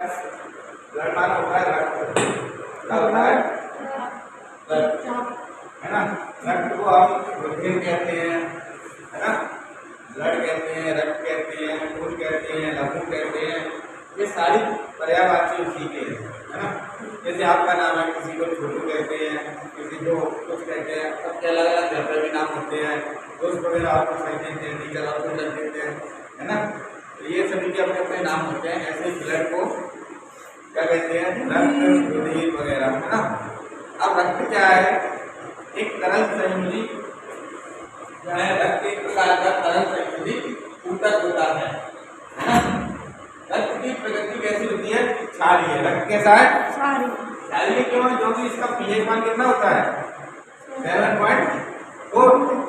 Blood माना होता है रक्त, क्या होता है रक्त, है ना। रक्त को हम रुधिर कहते हैं, है ना, ब्लड कहते हैं, रक्त कहते हैं, खून कहते हैं, लहू कहते हैं, ये सारी पर्यायवाची उसी के है ना। जैसे आपका नाम है, किसी को छोटू कहते हैं, किसी को कुछ कहते हैं, सबके अलग अलग घर पर भी नाम होते हैं, दोस्त वगैरह आपको कहते हैं, टीचर आपको कहते हैं, है ना। तो ये सभी के अपने अपने नाम होते हैं। ऐसे ब्लड को क्या कहते हैं, रक्त, रुधिर वगैरह, है ना। अब रक्त क्या है, एक तरल संयोजी है। रक्त एक प्रकार का तरल संयोजी ऊतक होता है ना। रक्त की प्रकृति कैसी होती है, क्षारीय। रक्त कैसा है, क्षारीय क्यों है, क्योंकि इसका पीएच मान कितना होता है 7.4।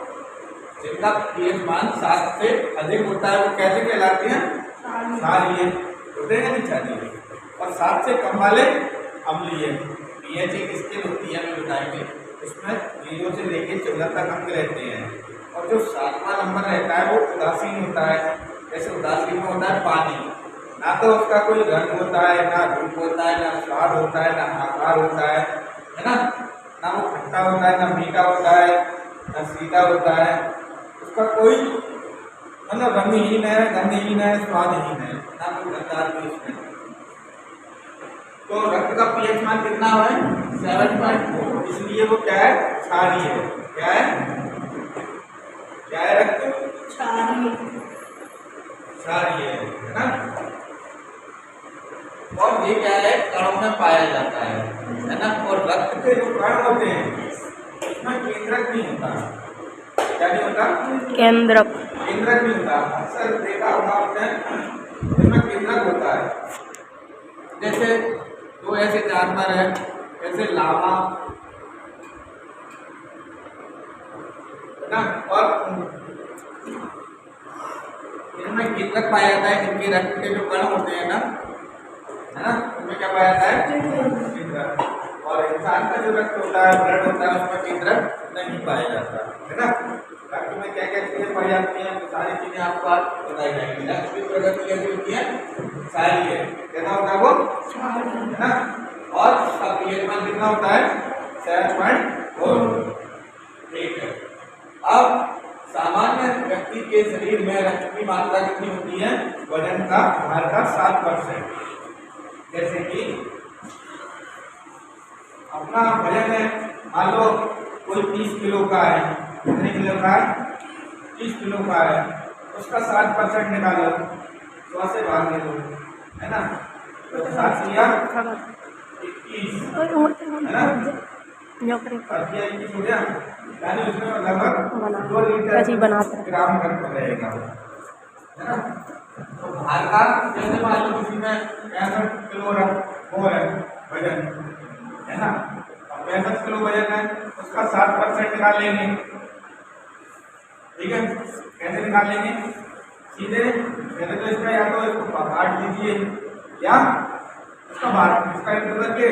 जिनका पीएच मान 7 से अधिक होता है वो कैसे कहलाते हैं, क्षारीय होते हैं, नहीं क्षारीय। और 7 से कम वाले अम्लीय। पीएच एक स्केल होती है, हमें बताएंगे, उसमें 0 से लेकर 14 तक अंक रहते हैं। और जो 7वां नंबर रहता है वो उदासीन होता है। जैसे उदासीन में होता है पानी, ना तो उसका कोई रंग होता है, ना रूप होता है, ना स्वाद होता है, ना आकार होता है ना। ना वो खट्टा होता है, ना मीठा होता है, ना सीधा होता है। उसका कोई मतलब रंगहीन है, गंधहीन है, स्वादहीन है, ना कोई गंधार भी उसमें। तो रक्त का पीएच मान कितना है 7.4, इसलिए वो क्या है, क्षारीय है। क्या है, क्या है, रक्त क्षारीय है ना। और ये क्या है, कणों में पाया जाता है ना। और रक्त के जो कण होते हैं उसमें केंद्रक नहीं होता। क्या नहीं होता, केंद्रक नहीं होता। अक्सर देखा होगा आपने, इसमें केंद्रक होता है। जैसे दो ऐसे जानवर है, जैसे लामा ना, और इनमें केंद्रक पाया जाता है। इनके रक्त के जो कण होते हैं ना, है ना, उनमें क्या पाया जाता है, केंद्रक। और इंसान का जो रक्त होता है, ब्लड होता है, उसमें केंद्रक नहीं पाया जाता है ना। रक्त में क्या क्या चीजें पाई जाती हैं, तो सारी चीजें आपको आज बताई जाएंगी। रक्त की प्रकृति कैसी होती है, सारी है, कितना होता है वो, है ना। और उसका पीएच मान कितना होता है 7.4। ठीक है। अब सामान्य व्यक्ति के शरीर में रक्त की मात्रा कितनी होती है, वजन का भार का 7%। जैसे कि अपना वजन है, मान लो कोई 30 किलो का है, कितने किलो का है, 30 किलो का है, उसका 7% निकालो, 100 से भाग दे दो, है ना। तो 7 या 21, है ना, 21 हो गया, यानी उसमें लगभग 2 लीटर ग्राम रक्त रहेगा, है ना। तो भार का जैसे मान लो किसी में 65 किलो वो है वजन, है ना। अब 65 किलो वजन है, उसका 7% निकाल लेंगे। ठीक है, कैसे निकाल लेंगे, सीधे पहले तो इसका या तो इसको काट लीजिए या इसका भार, इसका इंटू करके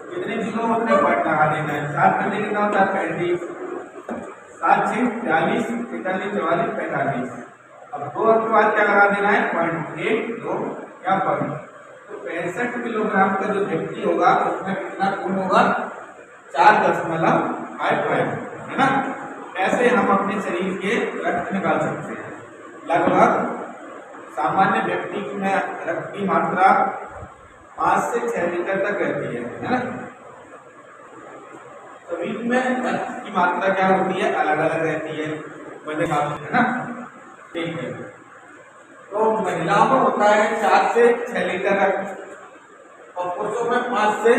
कितने किलो उतने पॉइंट लगा देना है। 7 करने कितना होता है 35, 7 6 42, 43 44 45। अब 2 अंक के बाद क्या लगा देना है, 0.1 2 या 0.। तो 65 किलोग्राम का जो व्यक्ति होगा उसमें कितना खून होगा, 4.55, है ना। ऐसे हम अपने शरीर के रक्त निकाल सकते हैं। लगभग सामान्य व्यक्ति में रक्त की मात्रा 5 से 6 लीटर तक रहती है ना। सभी में रक्त की मात्रा क्या होती है, अलग अलग रहती है, वजन है ना। ठीक है, तो महिलाओं में होता है 4 से 6 लीटर रक्त और पुरुषों में 5 से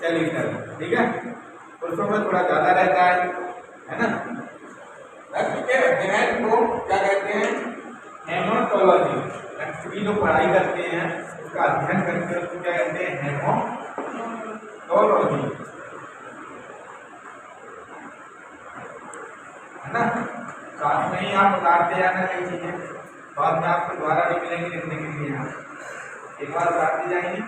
6 लीटर। ठीक है, पुरुषों में थोड़ा ज्यादा रहता है ना। रक्त के अध्ययन को क्या कहते हैं, हेमाटोलॉजी। रक्त की जो पढ़ाई करते हैं उसका अध्ययन करते हैं उसको क्या कहते हैं, हेमाटोलॉजी, है ना। साथ में ही आप उतारते जाना कई चीजें, बाद में आपको दोबारा भी मिलेंगे लिखने के लिए। यहाँ एक बार उतारते जाएंगे,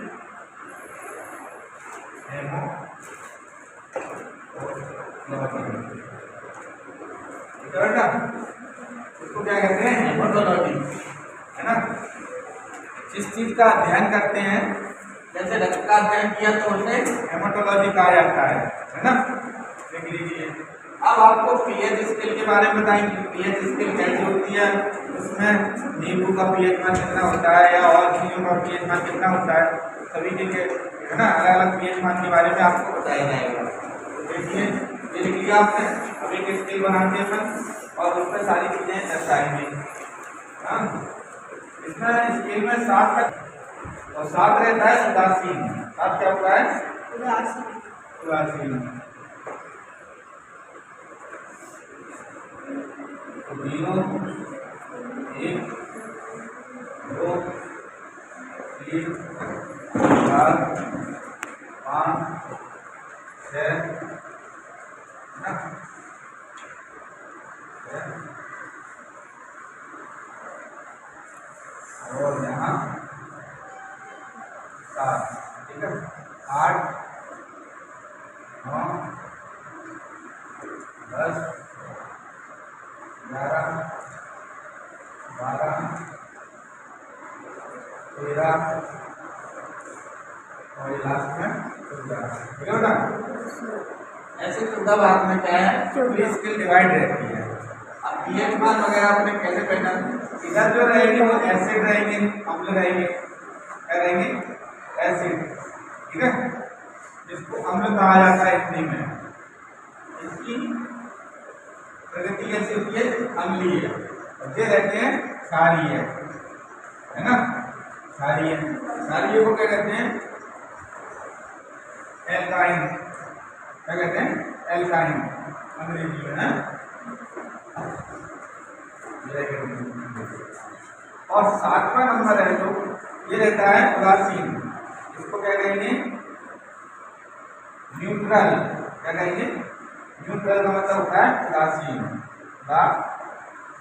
इसको क्या कहते हैं, हेमाटोलॉजी, है ना। जिस चीज का अध्ययन करते हैं जैसे रक्त का अध्ययन किया तो उसे हेमाटोलॉजी कहा जाता है ना। देख लीजिए, अब आपको पीएच स्केल के बारे में बताएंगे। पीएच स्केल कैसी होती है, उसमें नींबू का पीएच मान कितना होता है या और चीजों का पीएच मान कितना होता है, सभी के है ना अलग अलग पीएच मान के बारे में आपको बताया जाएगा। तो देखिए ये लिख लिया आपने। अब एक स्केल बनाते हैं अपन और उसमें सारी चीजें दर्शाएंगे। इसमें स्केल में 7 तक और 7 रहता है उदासीन। 7 क्या होता है, उदासीन। 0 1 2 3 4 5 6 और यहाँ 7, ठीक है। 8 9 10 11 12 13 और लास्ट में 14, ठीक है बेटा। ऐसे 14 भाग में क्या है, स्केल डिवाइड रहती है। अब पीएच मान वगैरह आपने कैसे पहचान, इधर जो रहेंगे वो एसिड रहेंगे, अम्ल रहेंगे, क्या रहेंगे, एसिड, ठीक है, जिसको अम्ल कहा जाता है हिंदी में। इसकी प्रकृति कैसी होती है, अम्लीय, और ये रहते हैं क्षारीय, है ना, क्षारीय। क्षारीय को क्या कहते हैं, एल्काइन, क्या कहते हैं, एल्काइन अंग्रेजी में, है। और 7वां नंबर है जो ये रहता है उदासीन, इसको क्या कहेंगे, न्यूट्रल, क्या कहेंगे, न्यूट्रल का मतलब होता है उदासीन,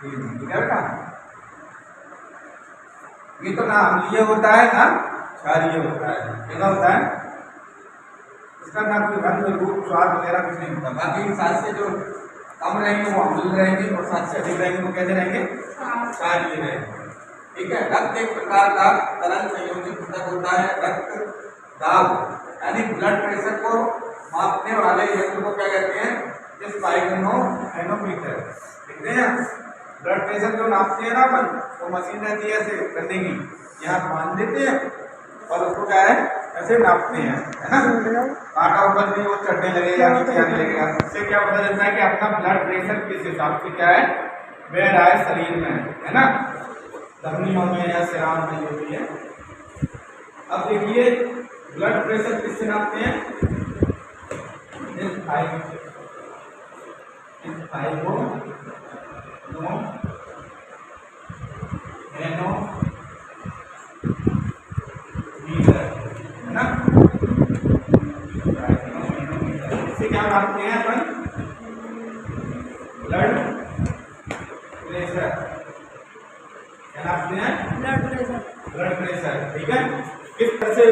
ठीक है बेटा। ये तो ना अम्लीय होता है ना क्षारीय होता है, क्या होता है, इसका ना कोई रंग रूप स्वाद वगैरह कुछ नहीं होता। बाकी 7 से जो कम रहेंगे वो अम्ल रहेंगे और 7 से अधिक रहेंगे वो कैसे रहेंगे, क्षारीय रहेंगे, ठीक है। रक्त एक प्रकार का तरल संयोजित घटक होता है। रक्त दाब यानी ब्लड प्रेशर को मापने वाले यंत्र को क्या कहते हैं, स्पाइरोनोमीटर, ठीक है। ब्लड प्रेशर जो नापते हैं ना अपन, वो मशीन रहती है ऐसे करने की, यहाँ बांध देते हैं और उसको क्या है ऐसे नापते हैं, है ना। कांटा ऊपर भी वो चढ़ने लगेगा, नीचे आने लगेगा। इससे क्या पता चलता है कि अपना ब्लड प्रेशर किस हिसाब से क्या है बह रहा है शरीर में, है ना, धमनियों में या सिराओं में जो भी है। अब देखिए ब्लड प्रेशर किससे नापते हैं, है ना। इससे क्या नापते हैं अपन, ब्लड प्रेशर, क्या नापते हैं, ब्लड प्रेशर, ठीक है। किस तरह से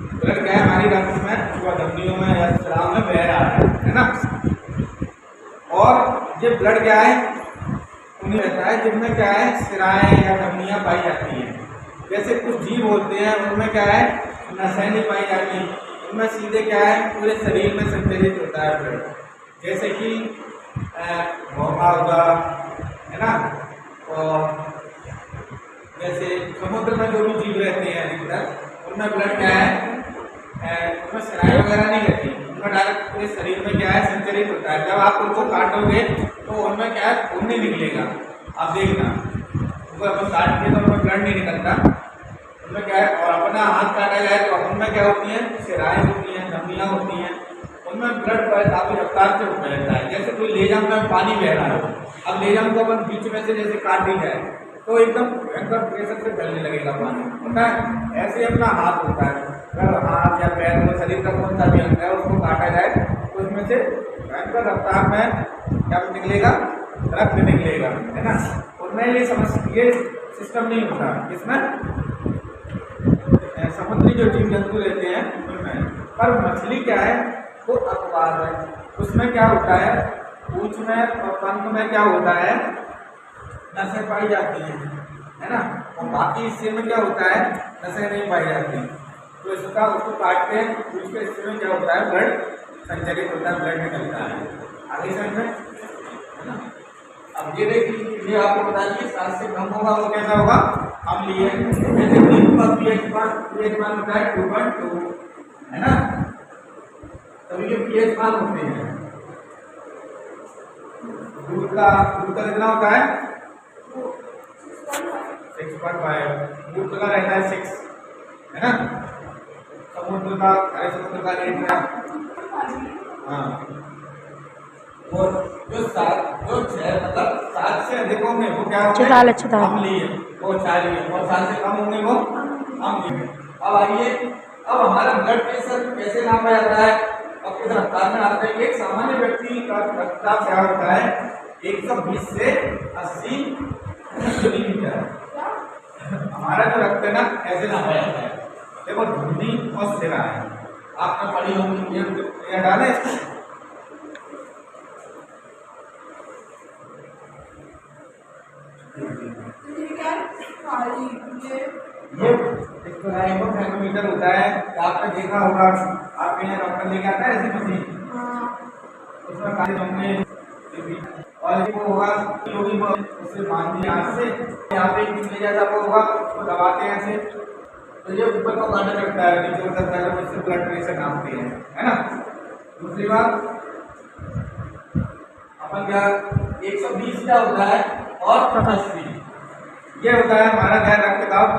ब्लड क्या है हमारी रक्त में जो धमनियों में या स्राव में बह रहा है ना। और ये ब्लड क्या है उन्हें रहता है जिनमें क्या है सिराएं या धमनियां पाई जाती हैं। जैसे कुछ जीव होते हैं उनमें क्या है नसें नहीं पाई जाती, उनमें सीधे क्या है पूरे शरीर में संचालित होता है ब्लड। जैसे कि घोंघा होगा, है ना, और जैसे समुद्र में जो भी जीव रहते हैं अधिकतर उनमें ब्लड क्या है, उनमें सिराएं वगैरह नहीं रहती, उनमें डायरेक्ट पूरे शरीर में क्या है संचालित होता है। जब आप उनको काटोगे तो उनमें क्या है खून नहीं निकलेगा, आप देखना उनको अपन काट के तो उनमें ब्लड नहीं निकलता, उनमें क्या है। और अपना हाथ काटा जाए तो उनमें क्या होती है सिराएं होती हैं, धमनियां होती हैं, उनमें ब्लड काफी रफ्तार से उठ रहता है। जैसे कोई लेजम में पानी बह रहा है, अब लेजम को अपन बीच में से जैसे काट दी जाए तो एकदम भयंकर प्रेशर से फैलने लगेगा पानी, होता है। ऐसे अपना हाथ होता है, अगर हाथ या पैर में शरीर का कौन सा भी अंग है उसको काटा जाए तो उसमें से भयंकर रफ्तार में क्या निकलेगा, रक्त निकलेगा, है ना। उनमें ये सिस्टम नहीं होता, इसमें समुद्री जो जीव जंतु रहते हैं उनमें। पर मछली क्या है वो अपवाद है, उसमें क्या होता है पूंछ में और पंख में क्या होता है नसें पाई जाती हैं, है ना। और बाकी हिस्से में क्या होता है नसें नहीं पाई जाती। तो तो इसका उसको काटते हैं तो उसके हिस्से में क्या होता है, ब्लड संचरित होता है, ब्लड निकलता है। आगे साइड में है ना। अब ये देखिए, ये आपको बता दिए 7 से कम होगा वो कैसा होगा, अम्लीय। जैसे दूध का पीएच मान होता है 2.2 है ना, तभी ये पीएच मान होते हैं। दूध का कितना होता है 6.5, दूध का रहता है 6 है ना। समुद्र का, हरे समुद्र का रेट है हाँ, और जो 6 मतलब 7 से अधिक होंगे वो क्या होंगे, अम्लीय, वो क्षारीय, और 7 से कम होंगे वो अम्लीय। अब आइए, अब हमारा ब्लड प्रेशर कैसे नापा जाता है, अब किस रफ्तार में आते हैं। एक सामान्य व्यक्ति का रफ्तार क्या होता है 120 से 80 किलोमीटर। हमारा जो रक्त है ना ऐसे नापा जाता है। देखो ध्वनि और सिरा है, आपने पढ़ी होंगी, ये डाले इसको ये थर्मोमीटर होता है, आपने देखा होगा, आपके यहाँ डॉक्टर लेके आता है ऐसी मशीन, उसमें काले होंगे और वो होगा उससे बांध दिया हाथ से, यहाँ पे एक ले जाता वो होगा, उसको दबाते हैं ऐसे, तो ये ऊपर को काटा करता है, नीचे उतरता है, तो इससे ब्लड प्रेशर नापते हैं है ना। दूसरी बात अपन क्या 120 क्या होता है और 80 ये होता है हमारा ध्यान रक्त दाब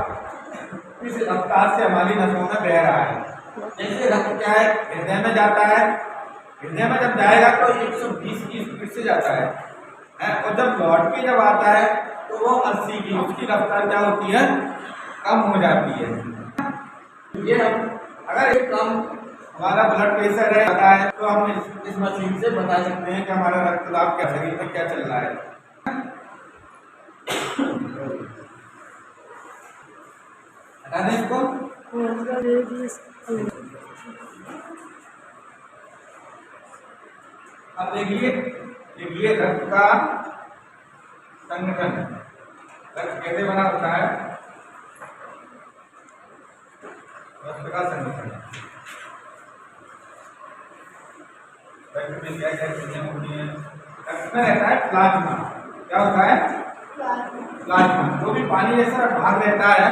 किस रफ्तार से हमारी नसों में बह रहा है। जैसे रक्त क्या है हृदय में जाता है, हृदय में जब जाएगा तो 120 की स्पीड से जाता है और जब लौट के जब आता है तो वो 80 की, उसकी रफ्तार क्या होती है कम हो जाती है। ये हम अगर एक कम हमारा ब्लड प्रेशर है पता है तो हम इस मशीन से बता सकते हैं कि हमारा रक्तदाब क्या शरीर में क्या चल रहा है। हटा दें इसको। अब देखिए रक्त का संगठन, रक्त कैसे बना होता है, रक्त का संगठन, रक्त में क्या क्या चीजें होती हैं। रक्त में रहता है प्लाज्मा, क्या होता है प्लाज्मा, जो भी पानी जैसा भाग रहता है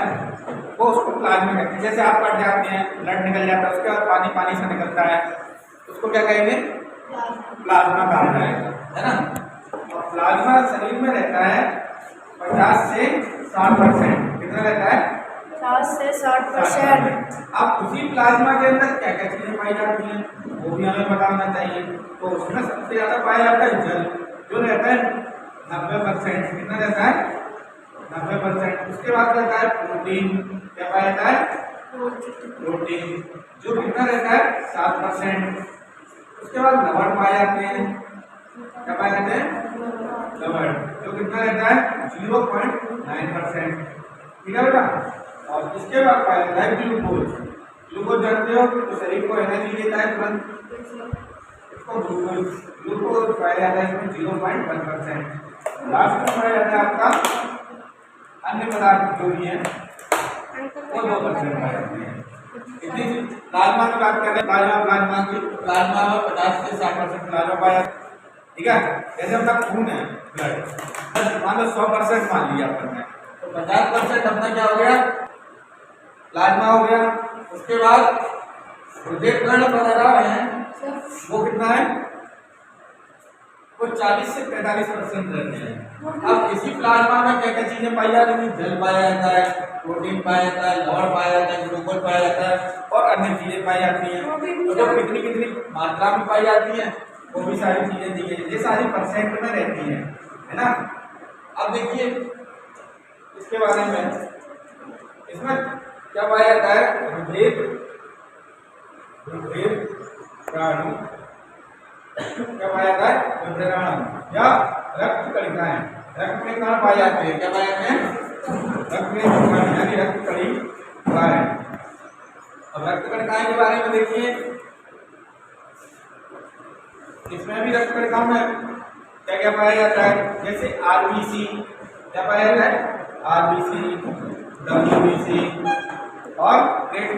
वो उसको प्लाज्मा कहते हैं। जैसे आप कट जाते हैं ब्लड निकल जाता है उसके बाद पानी से निकलता है उसको क्या कहेंगे प्लाज्मा कहा जाएगा है ना। और प्लाज्मा शरीर में रहता है 50 से 60%, कितना रहता है 50 से 60%। अब उसी प्लाज्मा के अंदर क्या क्या चीजें पाई जाती हैं वो भी हमें पता होना चाहिए। तो उसमें सबसे ज्यादा पाया जाता है जल, जो रहता है 90%, कितना रहता है 90%। उसके बाद रहता है प्रोटीन, क्या पाया जाता है प्रोटीन, जो कितना रहता है 7%। उसके बाद लवण पाए जाते हैं, क्या पाए जाते हैं लवण, जो कितना रहता है 0.9%, ठीक है बेटा। और इसके बाद पाया जाता है ग्लूकोज, ग्लूकोज जानते हो तो शरीर को एनर्जी देता है तुरंत, इसको ग्लूकोज पाया जाता है इसमें 0.1%। लास्ट में पाया जाता है आपका अन्य पदार्थ जो भी है वो 2% पाए जाते हैं। इतनी प्लाज्मा की बात कर रहे हैं, प्लाज्मा की, प्लाज्मा में 50 से 60% प्लाज्मा पाया, ठीक है। जैसे अपना खून है ब्लड, मान लो 100% मान लिया अपन ने, तो 50% अपना क्या हो गया प्लाज्मा हो गया। उसके बाद हृदय कण वगैरह है वो कितना है वो 40 से 45% रहते हैं। अब इसी प्लाज्मा में क्या क्या चीजें पाई जाती हैं, जल पाया जाता है, प्रोटीन पाया जाता है, लवण पाया जाता है, ग्लूकोज पाया जाता है और अन्य चीजें पाई जाती हैं। तो जो कितनी कितनी मात्रा में पाई जाती है वो भी सारी चीजें दी गई, ये सारी परसेंट में रहती है ना। अब देखिए इसके बारे में, इसमें क्या पाया जाता है हृदय प्राणु, क्या पाया जाता है हृदय या रक्त कणिकाएं, रक्त में कहाँ पाए जाते हैं, क्या पाए जाते हैं रक्त में यानी रक्त कणिकाएं। अब रक्त कणिकाएं के बारे में देखिए, इसमें भी रक्त कणिकाओं में क्या क्या पाया जाता है, जैसे आरबीसी, क्या पाया जाता है आरबीसी, डब्ल्यूबीसी, और प्लेट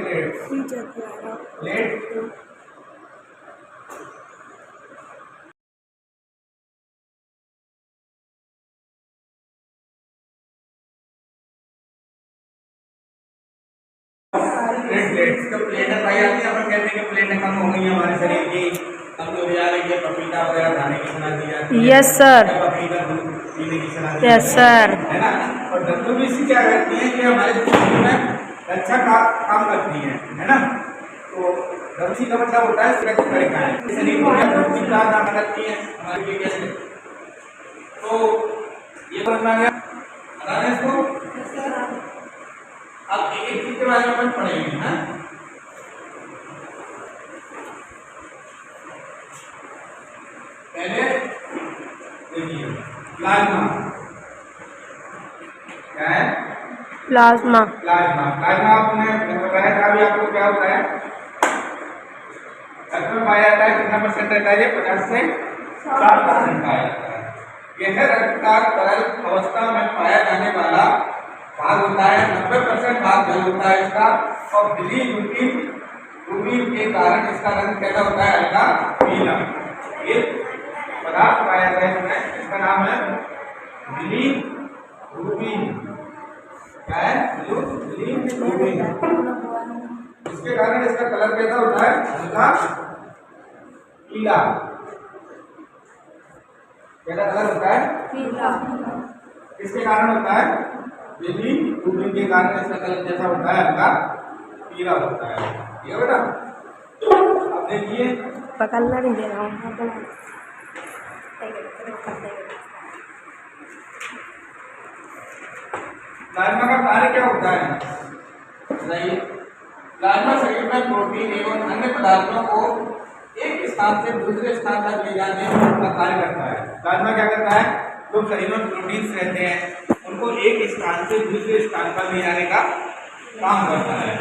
प्लेट्स तो प्लेटें पाई जाती है। अपन कहते हैं कि प्लेटें कम हो गई हैं हमारे शरीर की, कमजोरी आ रही है, पपीता वगैरह खाने की सलाह दी जाती है। Yes sir. पपीता दूध पीने की सलाह दी यस सर। है ना। और WBC क्या करती है कि हमारे शरीर में अच्छा काम करती है ना। तो WBC का मतलब होता है सुरक्षित तरीका है शरीर को क्या काम करती है हमारे लिए कैसे। तो ये समझना गया इसको। अब एक एक चीज के बारे में अपन पढ़ेंगे ना। पहले देखिए प्लाज्मा क्या है। प्लाज्मा आपने बताया था अभी आपको क्या होता है। रक्त में पाया जाता है कितना परसेंट रहता है ये 50 से 60% पाया जाता है। यह रक्त का तरल अवस्था में पाया जाने वाला भाग होता है। 90% भाग जल होता है इसका। और बिलीरुबिन के कारण इसका रंग कैसा होता है, हल्का पीला। ये पदार्थ पाया जाता है इसमें, इसका नाम है बिलीरुबिन। क्या है बिलीरुबिन। इसके कारण इसका कलर कैसा होता है, हल्का पीला। कैसा कलर होता है, पीला। किसके कारण होता है, बिलीरुबिन के कारण इसका कलर कैसा होता है, हल्का पीला होता है। ये बेटा अब देखिए पकड़ना नहीं दे रहा हूँ। प्लाज्मा का कार्य क्या होता है, बताइए। प्लाज्मा शरीर में प्रोटीन एवं अन्य पदार्थों को एक स्थान से दूसरे स्थान तक ले जाने का कार्य करता है। प्लाज्मा क्या करता है, जो शरीर में प्रोटीन्स रहते हैं उनको एक स्थान से दूसरे स्थान पर ले जाने का काम करता है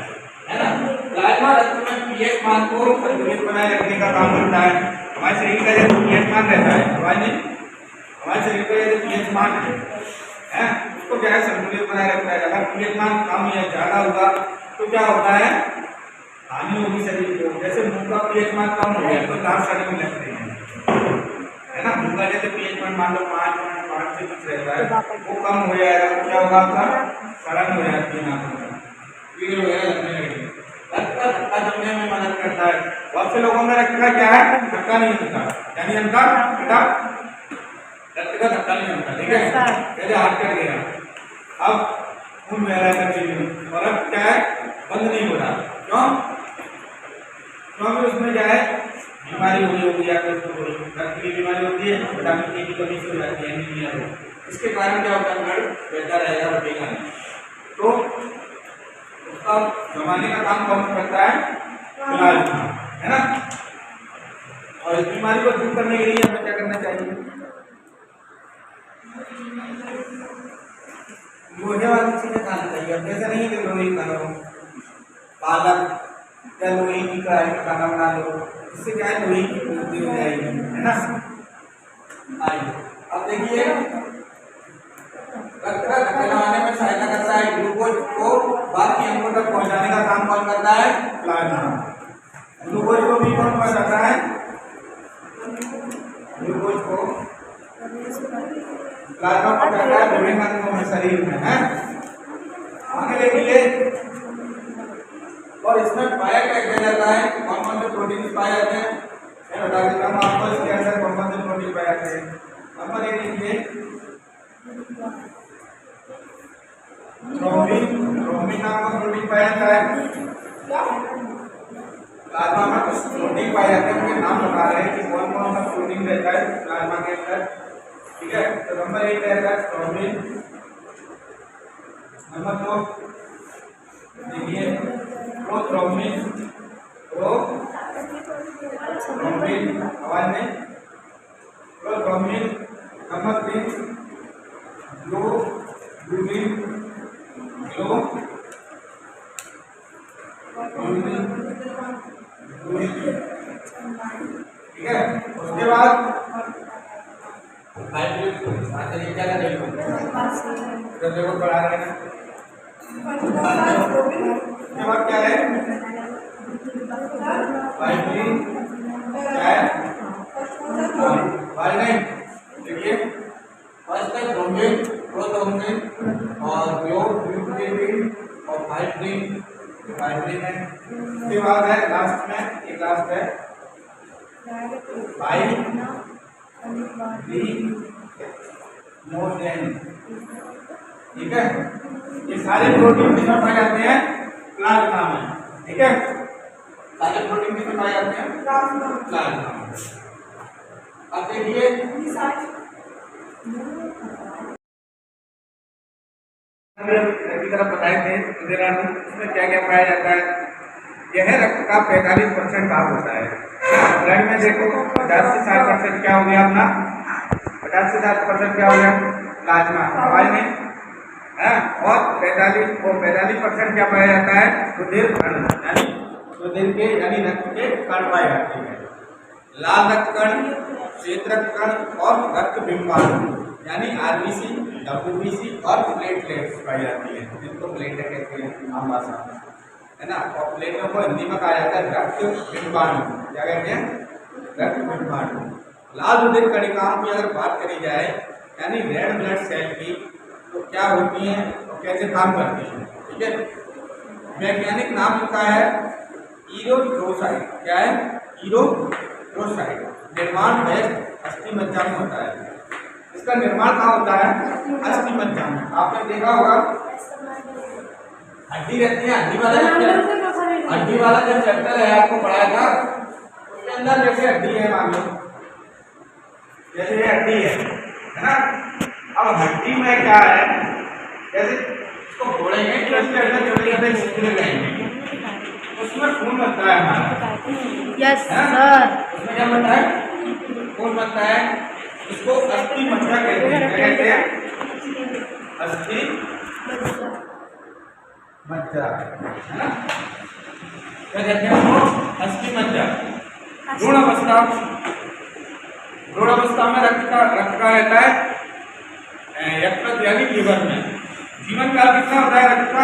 ना। प्लाज्मा रक्त में पीएच मान को संतुलित बनाए रखने का काम करता है। हमारे शरीर का जो पीएच मान रहता है, हमारे शरीर का जो पीएच मान है उसको क्या है, संतुलित बनाए रखता है। अगर पीएच मान कम या ज्यादा होगा तो क्या होता है, हानि होगी शरीर को। जैसे मुंह का पीएच मान कम हो गया तो दांत सड़ने लगते हैं, है ना। मुंह का जैसे पीएच मान मान लो 5 से कुछ रहता है, वो कम हो जाएगा तो क्या होगा, आपका सड़न हो जाती है, नाक में कीड़े वगैरह लगने लगेंगे। रक्त का धक्का जमने में मदद करता है। बहुत से लोगों में रक्त का क्या है, धक्का नहीं होता, यानी उनका बेटा रक्त का धक्का नहीं होता, ठीक है। पहले हाथ कट गया, अब खून बह रहा है कंटिन्यू और अब क्या है, बंद नहीं हो रहा। क्यों, क्योंकि उसमें क्या है, बीमारी हो गई होगी या फिर रक्त की बीमारी होती है, विटामिन ए की कमी से हो जाती है, एनीमिया हो। इसके कारण क्या होता है, ब्लड बहता रहेगा, बढ़ेगा नहीं। तो उसका जमाने का काम कौन करता है, प्लाज्मा, है ना। और इस बीमारी को दूर करने के लिए हमें क्या करना चाहिए, लोहे वाली चीजें खाना चाहिए। अब जैसे नहीं कि लोहे खा लो, पालक या लोहे की कढ़ाई का खाना बना लो, इससे क्या है, लोहे की पूर्ति हो जाएगी, है ना। आइए अब देखिए, रक्त का धक्का लगाने में सहायता करता है। ग्लूकोज को बाकी अंगों तक पहुंचाने का काम कौन करता है, प्लाज्मा। ग्लूकोज को भी कौन पहुंचाता है, ग्लूकोज को प्लाज्मा पहुंचाता है विभिन्न अंगों में शरीर में, है। आगे देखिए, और इसमें पाया क्या जाता है, कौन कौन से प्रोटीन पाए जाते हैं, मैं बता देता हूँ आपको। इसके अंदर कौन कौन से प्रोटीन पाए जाते हैं, नंबर 1 लिखिए, थ्रोम्बिन नाम का प्रोटीन पाया जाता है। प्लाज्मा में कुछ प्रोटीन पाए जाते हैं, उनके नाम बता रहे हैं कि कौन कौन सा प्रोटीन रहता है प्लाज्मा के अंदर, ठीक है। तो नंबर 1 रहेगा थ्रोम्बिन। नंबर 2 देखिए, प्रोथ्रोम्बिन, आवाज में प्रोथ्रोम्बिन। नंबर 3 ग्लोब्यूलिन, ठीक है। उसके बाद क्या करेंगे, जब देखो पढ़ा रहे हैं उसके बाद क्या है फाइब्रिन, क्या है वाई नहीं, देखिए फर्स्ट है थ्रोम्बिन, प्रोथ्रोम्बिन और ग्लोब्यूलिन और फाइब्रिन, फाइब्रिन है। उसके बाद है लास्ट में एक लास्ट है फाइब्रिनोजेन, ठीक है। ये सारे प्रोटीन किसमें पाए जाते हैं? प्लाज्मा में, ठीक है। सारे प्रोटीन किसमें पाए जाते हैं? प्लाज्मा में। अब देखिए की तरफ बताए थे इसमें क्या क्या पाया जाता है। यह रक्त का 45% भाग होता है। ब्लड में देखो 50 से 60% क्या हो गया अपना, 50 से 60% क्या हो गया प्लाज्मा, आवाज नहीं है। और 45% क्या पाया जाता है? रुधिर कण, यानी रुधिर के यानी रक्त के कण पाए जाते हैं। लाल रक्त कण, श्वेत रक्त कण और रक्त बिंबाणु यानी आरबीसी, डब्ल्यूबीसी और प्लेटलेट्स पाई जाती है, जिनको प्लेटलेट कहते हैं आम भाषा में, है ना। और प्लेटों को हिंदी में कहा जाता है रक्त बिंबाणु, क्या कहते हैं? रक्त बिंबाणु। लाल रुधिर कणिकाओं की अगर बात करी जाए यानी रेड ब्लड सेल की, तो क्या होती हैं और कैसे काम करती हैं, ठीक है। वैज्ञानिक नाम इनका है इरिथ्रोसाइट, क्या है? इरिथ्रोसाइट। निर्माण है अस्थि मज्जा में होता है। इसका निर्माण कहाँ होता है? अस्थि मज्जा में। आपने देखा होगा हड्डी रहती है, हड्डी वाला जो चैप्टर है आपको पढ़ाया था, उसके अंदर जैसे हड्डी है, मान लो जैसे ये हड्डी है ना। अब हड्डी में क्या है, जैसे इसको फोड़ेंगे तो इसके अंदर छोटे-छोटे छिद्र रहेंगे, उसमें खून बनता है हमारा। Yes sir. उसमें क्या बनता है? खून बनता है। इसको अस्थि मज्जा कहते हैं। क्या कहते हैं? अस्थि मज्जा, है ना। क्या कहते हैं उसको? अस्थि मज्जा। भ्रूण अवस्था में रक्त का रहता है यकृत यानी लीवर में। जीवन काल कितना होता है रक्त का?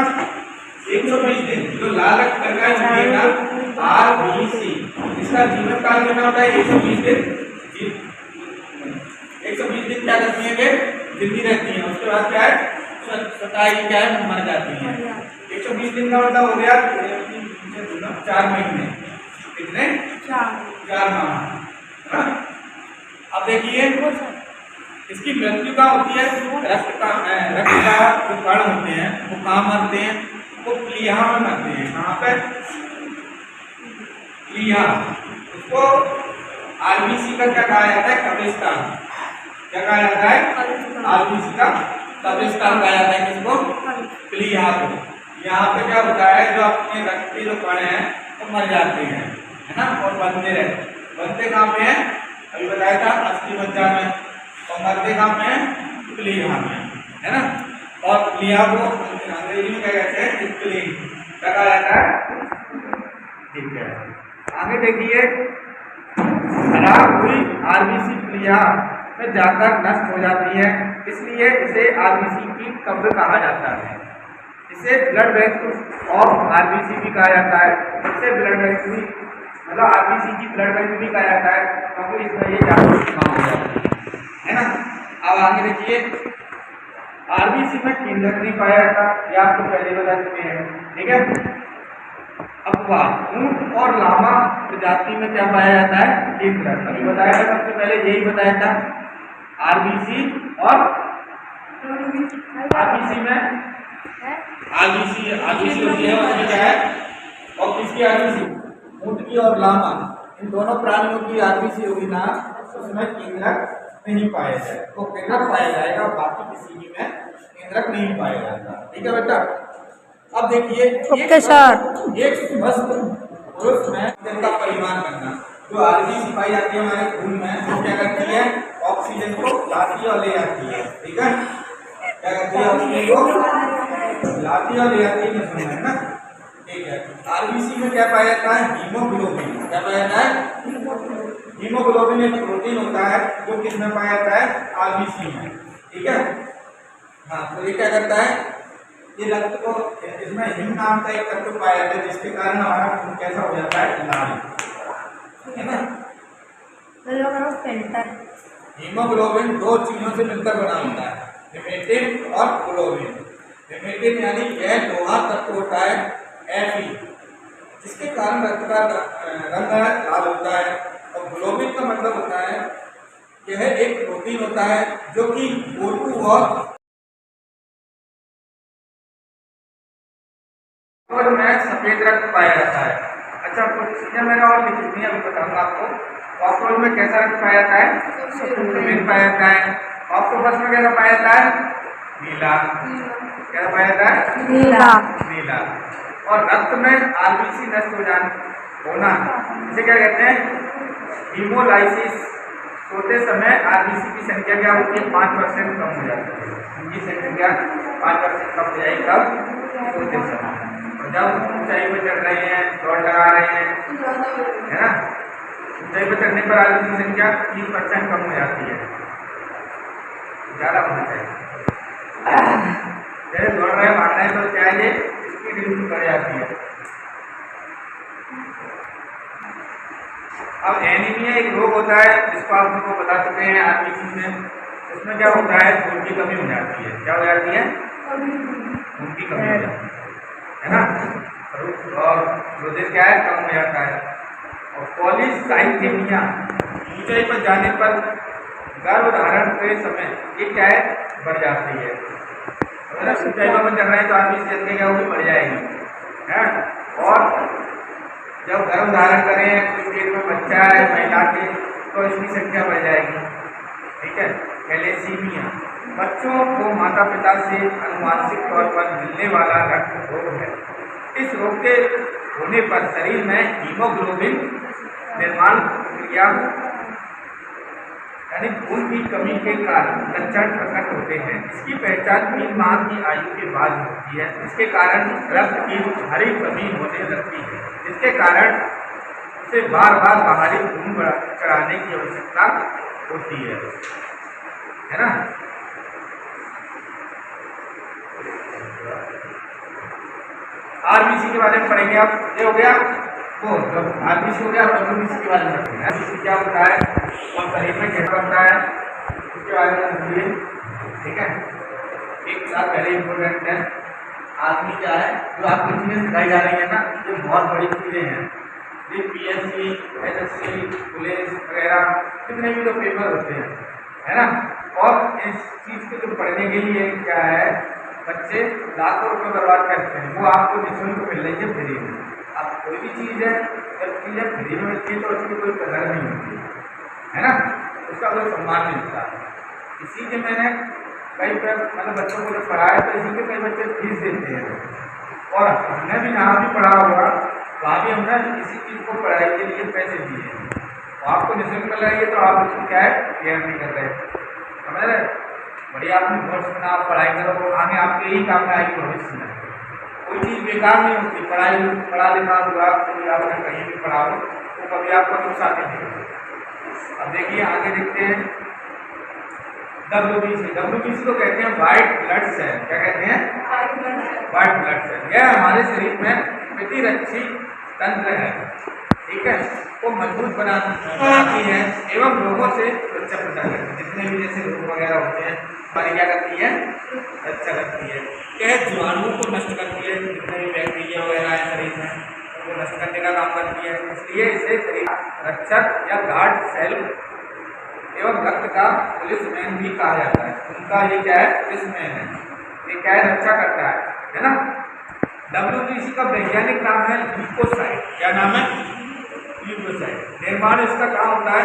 120 दिन। जो लाल रक्त कणिकाएं होती है ना, आरबीसी, इसका जीवन काल कितना होता है? 120 दिन। 120 दिन क्या करती है कि जिंदी रहती है। उसके बाद क्या है? सताई क्या है? मर जाती है। 120 दिन का मतलब हो गया 4 महीने, कितने? 4 माह। अब देखिए इसकी मृत्यु कहाँ होती है? रक्त का जो कण होते हैं वो कहाँ मरते हैं? वो प्लीहा में मरते हैं। कहाँ पे? प्लीहा। उसको आरबीसी का क्या कहा जाता है? कब्रिस्तान। क्या कहा जाता है? आरबीसी का कब्रिस्तान कहा जाता है। किसको? प्लीहा को। यहाँ पे क्या होता है, जो अपने रक्त के जो कण हैं वो मर जाते हैं, है ना, और बनते कहाँ पे हैं? अभी बताया था अस्थि मज्जा में, और मरते कहाँ पे हैं? प्लीहा में, है ना। और प्लीहा को अंग्रेजी में क्या कहते हैं? स्प्लीन। क्या कहा जाता है? ठीक है। आगे देखिए खराब हुई आरबीसी प्लीहा में जाकर नष्ट हो जाती है, इसलिए इसे आरबीसी की कब्र कहा जाता है। इसे ब्लड बैंक ऑफ आरबीसी भी कहा जाता है। इसे ब्लड बैंक भी मतलब आरबीसी की ब्लड बैंक भी कहा जाता है, क्योंकि इसमें ये जाकर काम हो जाता है ना। अब आगे देखिए आरबीसी में केंद्रक नहीं पाया जाता, ये आपको पहले बता चुके हैं, ठीक है। अपवाद ऊंट और लामा प्रजाति में क्या पाया जाता है? केंद्रक। अभी बताया था, सबसे पहले यही बताया था आरबीसी और आरबीसी में आरबीसी होती है उसमें क्या है? और किसकी आरबीसी? ऊंट की और लामा, इन दोनों प्राणियों की आरबीसी होगी ना, उसमें केंद्रक नहीं पाया जाए। तो केंद्रक पाया जाएगा, बाकी किसी की में केंद्रक नहीं पाया जाता, ठीक है बेटा। अब देखिए ओके सर। एक स्वस्थ पुरुष में ऑक्सीजन का परिमाण करना। जो आरबीसी पाई जाती है हमारे खून में, वो क्या करती है? ऑक्सीजन को लाती और ले जाती है, ठीक है। क्या करती है? ऑक्सीजन को लाती और ले जाती है ना, ठीक है। आरबीसी में क्या पाया जाता है? हीमोग्लोबिन। क्या पाया जाता है? हीमोग्लोबिन एक प्रोटीन होता है जो किसमें पाया जाता है? आरबीसी में, ठीक है। हाँ, तो ये क्या करता है? ये रक्त को इसमें हिम नाम का एक तत्व पाया जाता है जिसके कारण हमारा खून कैसा हो जाता है, लाल, है ना। फिल्टर। हीमोग्लोबिन दो चीजों से मिलकर बना होता है, हेमेटिन और ग्लोबिन। हेमेटिन यानी यह लोहा तत्व होता है Fe, जिसके कारण रक्त का रंग लाल होता है। और ग्लोबिन का मतलब होता है यह एक प्रोटीन होता है जो कि O2 और में सफेद रक्त पाया जाता है। अच्छा, कुछ चीजें मैंने और लिखी थी, अभी बताऊंगा आपको। ऑक्टोपस में कैसा रक्त पाया जाता है, सफेद पाया जाता है। ऑक्टोपस में कैसा पाया जाता है, नीला। क्या पाया जाता है, नीला। नीला। और रक्त में आरबीसी नष्ट होना, इसे क्या कहते हैं, हीमोलाइसिस। सोते समय आरबीसी की संख्या क्या होती है, 5% कम हो जाती है। इनकी संख्या 5% कम हो जाएगी कब, सोते समय। और जब ऊंचाई पर चढ़ रहे हैं, दौड़ लगा रहे हैं, है ना, ऊंचाई पर चढ़ने पर आरबीसी की संख्या 30% कम हो जाती है, ज़्यादा होना चाहिए। जैसे दौड़ रहे हैं, भाग रहे हैं, तो क्या है, स्पीड इंक्रीज कर जाती है। अब एनीमिया एक रोग होता है जिसको आप लोगों को बता चुके हैं आरबीसी में। उसमें क्या होता है, खून की कमी हो जाती है। क्या हो जाती है, खून की कमी हो जाती है ना। और हृदय क्या है, कम हो जाता है। और पॉलीसाइथेमिया, ऊंचाई पर जाने पर गर्भधारण के समय ये क्या है, बढ़ जाती है। अगर ऊंचाई पर चढ़ रहे हैं तो आरबीसी क्या होगी, बढ़ जाएगी, है। और जब गर्भ धारण करें, कुछ पेट में बच्चा है महिला के, तो इसकी संख्या बढ़ जाएगी, ठीक है। थैलेसीमिया, बच्चों को माता पिता से अनुवांशिक तौर पर मिलने वाला रक्त रोग है। इस रोग के होने पर शरीर में हीमोग्लोबिन निर्माण प्रक्रिया यानी खून की कमी के कारण लक्षण प्रकट होते हैं। इसकी पहचान 3 माह की आयु के बाद होती है। इसके कारण रक्त की भारी कमी होने लगती है, जिसके कारण उसे बार बार बाहरी खून चढ़ाने की आवश्यकता होती है ना। आरबीसी के बारे में पढ़ेंगे आप, ये हो गया वो आरबीसी हो गया। डब्ल्यूबीसी के बारे में पढ़ेंगे। आरबीसी क्या होता है और शरीर में कैसा होता है, उसके बारे में समझिए, ठीक है। एक साथ पहले इम्पोर्टेंट है, आदमी क्या है, जो आपको चीजें सिखाई जा रही है ना, ये बहुत बड़ी चीजें हैं। ये पीएससी, एसएससी, पुलिस वगैरह कितने भी तो पेपर होते हैं, है ना। और इस चीज को जो पढ़ने के लिए क्या है, बच्चे लाखों रुपए बर्बाद करते हैं, वो आपको निःशुल्क मिल रही है, फ्री में। अब कोई भी चीज़ है, जब चीज़ें फ्री में मिलती है तो उसकी कोई कदर नहीं होती है ना, उसका कोई सम्मान नहीं होता। इसी के मैंने कई मतलब बच्चों को जब पढ़ाया तो इसी के कई बच्चे फीस देते हैं। और हमने भी जहाँ भी पढ़ा होगा वहाँ भी हमने इसी चीज़ को पढ़ाई के लिए पैसे दिए हैं। तो आपको निःशुल्क मिल रही है तो आप उसको क्या है, केयर नहीं कर रहे, समझ रहे। बढ़िया, आपने बहुत सुना, आप पढ़ाई करो, आगे आपके यही काम में आएगी भविष्य में। कोई चीज़ बेकार नहीं होती, पढ़ा लिखा हुआ कोई आपने कहीं भी पढ़ा हो तो कभी आपको नुकसान नहीं देगा। अब देखिए आगे देखते हैं, डब्ल्यूबीसी को कहते हैं व्हाइट ब्लड सेल। क्या कहते हैं, व्हाइट ब्लड सेल। यह हमारे शरीर में प्रतिरक्षी तंत्र है, ठीक है, वो मजबूत बनाती है एवं रोगों से सुरक्षा प्रदान करती है। जितने भी जैसे रोग वगैरह होते हैं हमारी क्या करती है, रक्षा करती है। यह जीवाणुओं को नष्ट करती है, जितने भी बैक्टीरिया वगैरह है शरीर में उनको नष्ट करने का काम करती है। इसलिए इसे शरीर रक्षक या गार्ड सेल एवं रक्त का पुलिसमैन भी कहा जाता है। उनका ये क्या है, पुलिसमैन है, ये क्या है, रक्षा करता है ना। डब्ल्यूबीसी का वैज्ञानिक नाम है ल्यूकोसाइट। क्या नाम है, ल्यूकोसाइट। निर्माण इसका काम होता है,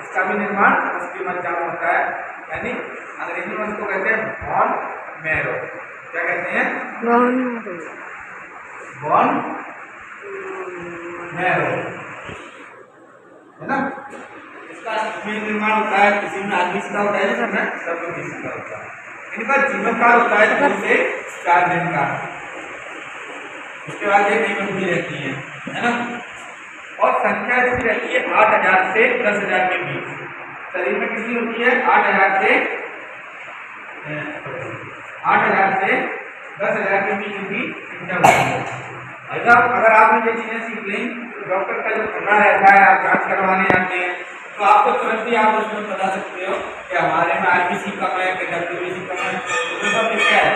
इसका भी निर्माण उसके मध्य में होता है, यानी अंग्रेजी में उसको कहते हैं बोन मैरो। क्या कहते हैं, बोन मैरो, है ना। इसका निर्माण होता है, किसी में आरबीसी का होता है, इसमें डब्ल्यूबीसी का होता है। इनका जीवन काल होता है 2 से 4 दिन का, उसके बाद ये नहीं बनती रहती है ना। और संख्या इसकी रहती है 8000 से 10,000 के बीच। शरीर में कितनी होती है, 8000 से 10,000 के बीच भी इंटरवल। अगर आपने ये चीजें सीख ली तो डॉक्टर का जो पढ़ना रहता है, आप जांच करवाने आते हैं तो आपको तुरंत ही आप उसमें बता सकते हो कि हमारे में आरबीसी कम है कि डब्ल्यूबीसी कम है, तो सब क्या है।